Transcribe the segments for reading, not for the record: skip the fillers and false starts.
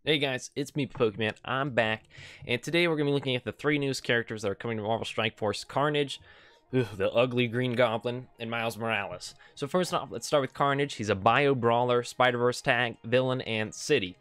Hey guys, it's me, Pokemon. I'm back, and today we're going to be looking at the three newest characters that are coming to Marvel Strike Force: Carnage, the ugly green Goblin, and Miles Morales. So first off, let's start with Carnage. He's a bio brawler, Spider-Verse tag, villain, and city.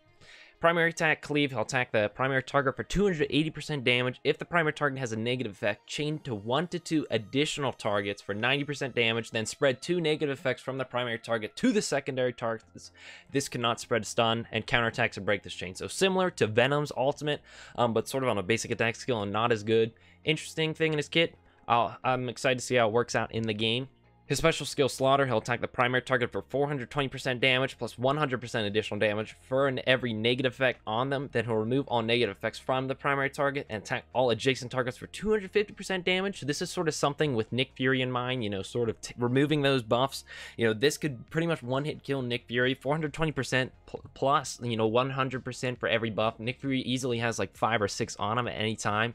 Primary attack, Cleave. He'll attack the primary target for 280% damage. If the primary target has a negative effect, chain to 1 to 2 additional targets for 90% damage, then spread 2 negative effects from the primary target to the secondary targets. This cannot spread stun and counterattacks and break this chain. So similar to Venom's ultimate, but sort of on a basic attack skill and not as good. Interesting thing in his kit. I'm excited to see how it works out in the game. His special skill, Slaughter, he'll attack the primary target for 420% damage plus 100% additional damage for every negative effect on them. Then he'll remove all negative effects from the primary target and attack all adjacent targets for 250% damage. This is sort of something with Nick Fury in mind, sort of removing those buffs. This could pretty much one-hit kill Nick Fury, 420% plus, 100% for every buff. Nick Fury easily has like 5 or 6 on him at any time.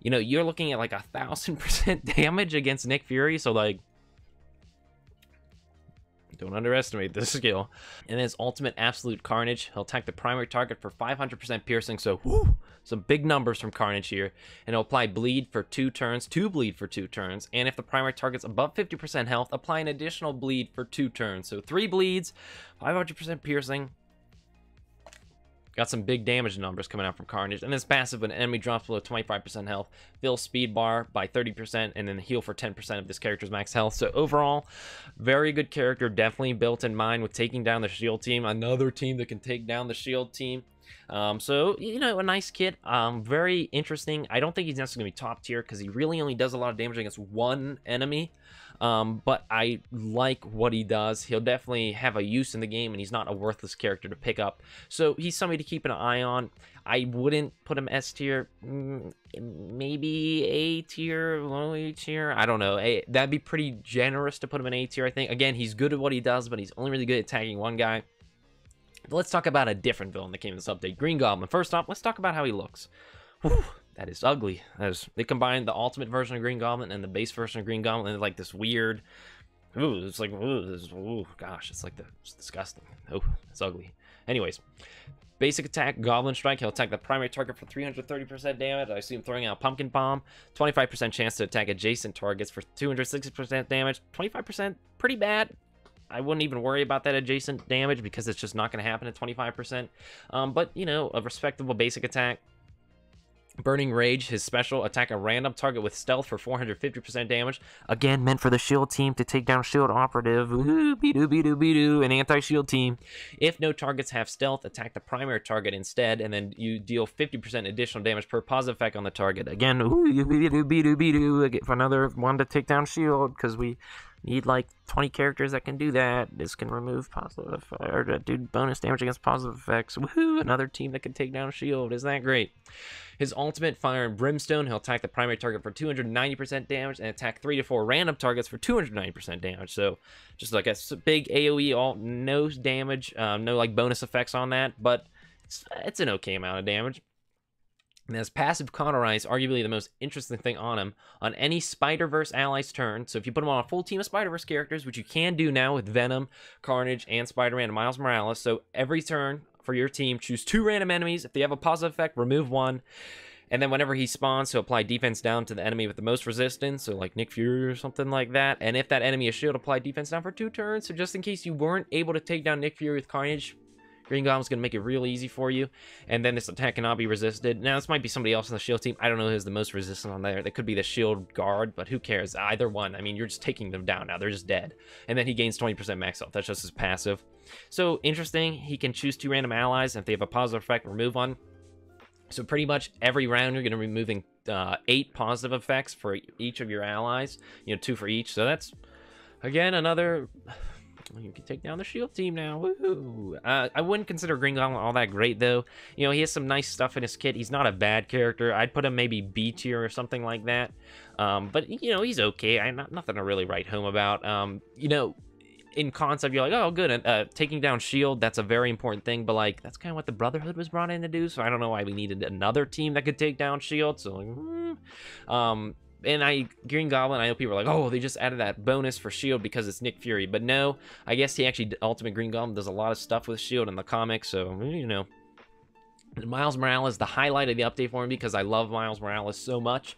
You're looking at like 1,000% damage against Nick Fury, so like, don't underestimate this skill. And then his ultimate, Absolute Carnage. He'll attack the primary target for 500% piercing, so whoo, some big numbers from Carnage here. And he'll apply bleed for 2 turns, 2 bleed for 2 turns. And if the primary target's above 50% health, apply an additional bleed for 2 turns. So 3 bleeds, 500% piercing. Got some big damage numbers coming out from Carnage. And this passive, when an enemy drops below 25% health, fill speed bar by 30% and then heal for 10% of this character's max health. So overall, very good character, definitely built in mind with taking down the shield team. Another team that can take down the shield team. So, a nice kit. Very interesting. I don't think he's necessarily going to be top tier because he really only does a lot of damage against one enemy. But I like what he does. He'll definitely have a use in the game, and he's not a worthless character to pick up. So he's somebody to keep an eye on. I wouldn't put him S tier, maybe A tier, low A tier. I don't know. That'd be pretty generous to put him in A tier, I think. Again, he's good at what he does, but he's only really good at tagging one guy. But let's talk about a different villain that came in this update, Green Goblin. First off, let's talk about how he looks. Whew, that is ugly. They combined the ultimate version of Green Goblin and the base version of Green Goblin into like this weird. Ooh, it's like, ooh, gosh, it's like it's disgusting. Oh, it's ugly. Anyways, basic attack, Goblin Strike. He'll attack the primary target for 330% damage. I see him throwing out Pumpkin Bomb. 25% chance to attack adjacent targets for 260% damage. 25%, pretty bad. I wouldn't even worry about that adjacent damage because it's just not going to happen at 25%. But, a respectable basic attack. Burning Rage, his special, attack a random target with stealth for 450% damage. Again, meant for the shield team to take down shield operative. An anti-shield team. If no targets have stealth, attack the primary target instead, and then you deal 50% additional damage per positive effect on the target. Again, for another one to take down shield, because we need like 20 characters that can do that. This can remove positive or do bonus damage against positive effects. Woohoo! Another team that can take down shield. Isn't that great? His ultimate, Fire and Brimstone, he'll attack the primary target for 290% damage and attack 3 to 4 random targets for 290% damage. So just like a big AoE, no damage, no like bonus effects on that, but it's an okay amount of damage. And his passive, Cauterize, arguably the most interesting thing on him. On any Spider-Verse ally's turn, so if you put him on a full team of Spider-Verse characters, which you can do now with Venom, Carnage, and Spider-Man and Miles Morales, so every turn for your team, choose 2 random enemies. If they have a positive effect, remove 1. And then whenever he spawns, he'll apply defense down to the enemy with the most resistance, so like Nick Fury or something like that. And if that enemy is shield, apply defense down for 2 turns. So just in case you weren't able to take down Nick Fury with Carnage, Green Goblin's going to make it real easy for you, and then this attack cannot be resisted. Now, this might be somebody else on the shield team. I don't know who's the most resistant on there. That could be the shield guard, but who cares? Either one. I mean, you're just taking them down now. They're just dead. And then he gains 20% max health. That's just his passive. So, interesting. He can choose 2 random allies, and if they have a positive effect, remove 1. So, pretty much every round, you're going to be removing 8 positive effects for each of your allies. 2 for each. So, that's, again, another... You can take down the shield team now. Woohoo! I wouldn't consider Green Goblin all that great, though. He has some nice stuff in his kit. He's not a bad character. I'd put him maybe B tier or something like that. But, he's okay. Nothing to really write home about. In concept, you're like, oh, good. Taking down shield, that's a very important thing. But, like, that's kind of what the Brotherhood was brought in to do. So I don't know why we needed another team that could take down shield. So, like, and Green Goblin, I know people are like, oh, they just added that bonus for shield because it's Nick Fury. But no, I guess he actually, Ultimate Green Goblin does a lot of stuff with shield in the comics. So, Miles Morales, the highlight of the update for me because I love Miles Morales so much.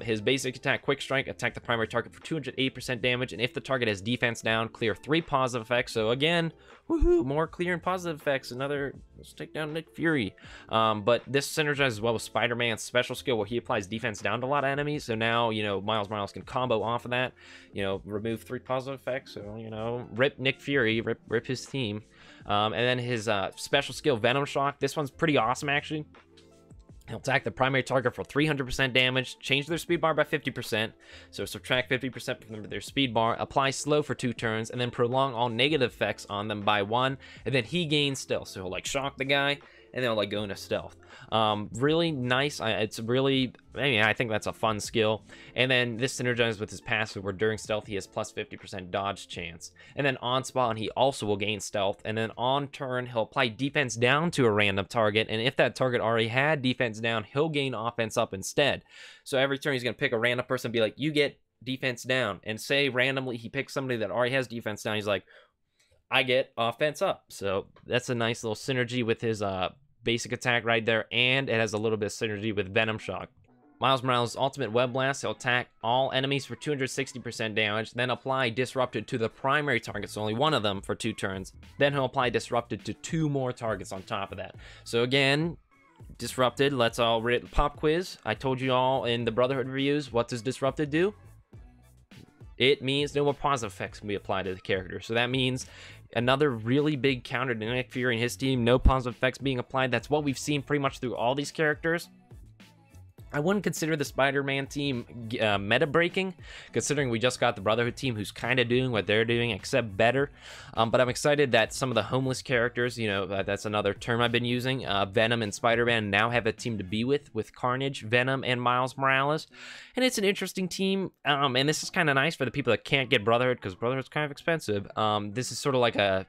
His basic attack, Quick Strike, attack the primary target for 208% damage, and if the target has defense down, clear 3 positive effects. So again, woohoo, more clear and positive effects. Let's take down Nick Fury. But this synergizes well with Spider-Man's special skill where he applies defense down to a lot of enemies. So now, Miles Morales can combo off of that, remove 3 positive effects. So, rip Nick Fury, rip his team. And then his special skill, Venom Shock. This one's pretty awesome, actually. He'll attack the primary target for 300% damage, change their speed bar by 50%, so subtract 50% from their speed bar, apply slow for 2 turns, and then prolong all negative effects on them by 1, and then he gains stealth. So he'll shock the guy, and then he'll go into stealth. Really nice. I think that's a fun skill. And then this synergizes with his passive where during stealth he has plus 50% dodge chance. And then on spawn he also will gain stealth. And then on turn he'll apply defense down to a random target. And if that target already had defense down, he'll gain offense up instead. So every turn he's going to pick a random person and be like, you get defense down. And say randomly he picks somebody that already has defense down. He's like, I get offense up. So that's a nice little synergy with his basic attack right there, and it has a little bit of synergy with Venom Shock. Miles Morales' ultimate Web Blast, he'll attack all enemies for 260% damage, then apply Disrupted to the primary target, so only one of them for 2 turns. Then he'll apply Disrupted to 2 more targets on top of that. So again, Disrupted, let's all read pop quiz. I told you all in the Brotherhood reviews, what does Disrupted do? It means no more positive effects can be applied to the character. So that means another really big counter to Nick Fury and his team, no positive effects being applied. That's what we've seen pretty much through all these characters. I wouldn't consider the Spider-Man team meta breaking, considering we just got the Brotherhood team who's kind of doing what they're doing, except better. But I'm excited that some of the homeless characters, that's another term I've been using, Venom and Spider-Man now have a team to be with Carnage, Venom, and Miles Morales. And it's an interesting team, and this is kind of nice for the people that can't get Brotherhood, because Brotherhood's kind of expensive. This is sort of like a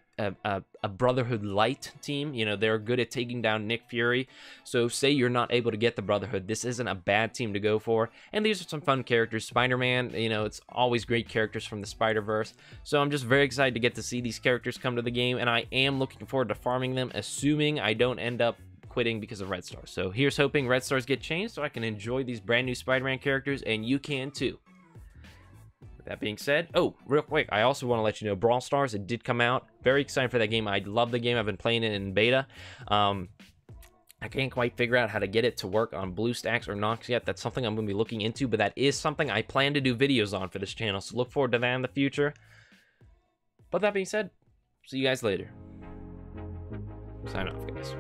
Brotherhood light team. They're good at taking down Nick Fury. So say you're not able to get the Brotherhood, this isn't a bad team to go for. And these are some fun characters. Spider-Man, it's always great characters from the Spider-Verse. So I'm just very excited to get to see these characters come to the game, and I am looking forward to farming them, assuming I don't end up quitting because of Red Stars. So here's hoping Red Stars get changed so I can enjoy these brand new Spider-Man characters, and you can too. That being said, real quick, I also want to let you know Brawl Stars, it did come out. Very excited for that game. I love the game. I've been playing it in beta. I can't quite figure out how to get it to work on BlueStacks or Nox yet. That's something I'm going to be looking into, but that is something I plan to do videos on for this channel, so look forward to that in the future. But that being said, see you guys later. Sign off, guys.